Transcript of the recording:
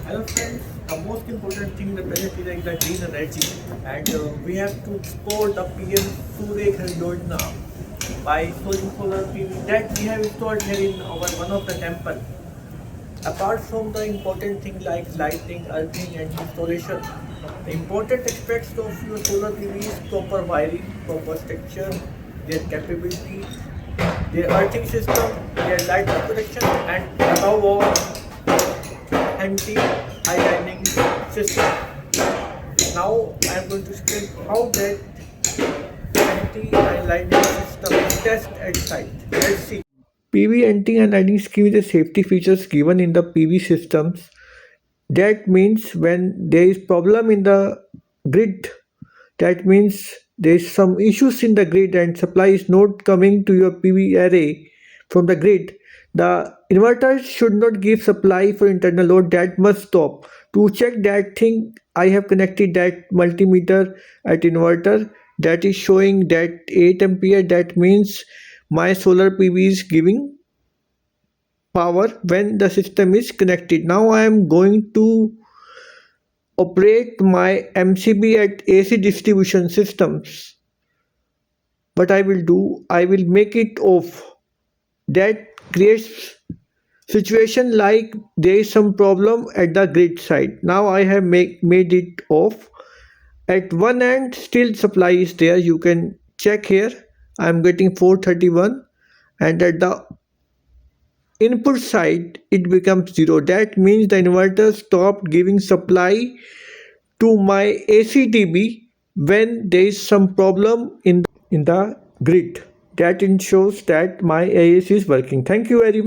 Hello friends, the most important thing in the planet is the green energy, and we have to explore the PM Surya Yojana by installing solar PV that we have installed here in our one of the temple. Apart from the important thing like lighting, earthing and installation, the important aspects of your solar PV is proper wiring, proper structure, their capability, their earthing system, their light protection, and above all, anti-aligning system. Now I am going to explain how that anti-aligning system is tested at site. Let's see. PV anti-aligning scheme is a safety features given in the PV systems. That means when there is problem in the grid, that means there is some issues in the grid and supply is not coming to your PV array from the grid. The inverter should not give supply for internal load. That must stop. To check that thing, I have connected that multimeter at inverter that is showing that 8 ampere. That means my solar PV is giving power when the system is connected. Now I am going to operate my MCB at AC distribution systems. What I will do, I will make it off. That creates situation like there is some problem at the grid side. Now I have made it off. At one end still supply is there. You can check here. I am getting 431, and at the input side it becomes 0. That means the inverter stopped giving supply to my ACDB when there is some problem in the grid. That ensures that my AAC is working. Thank you very much.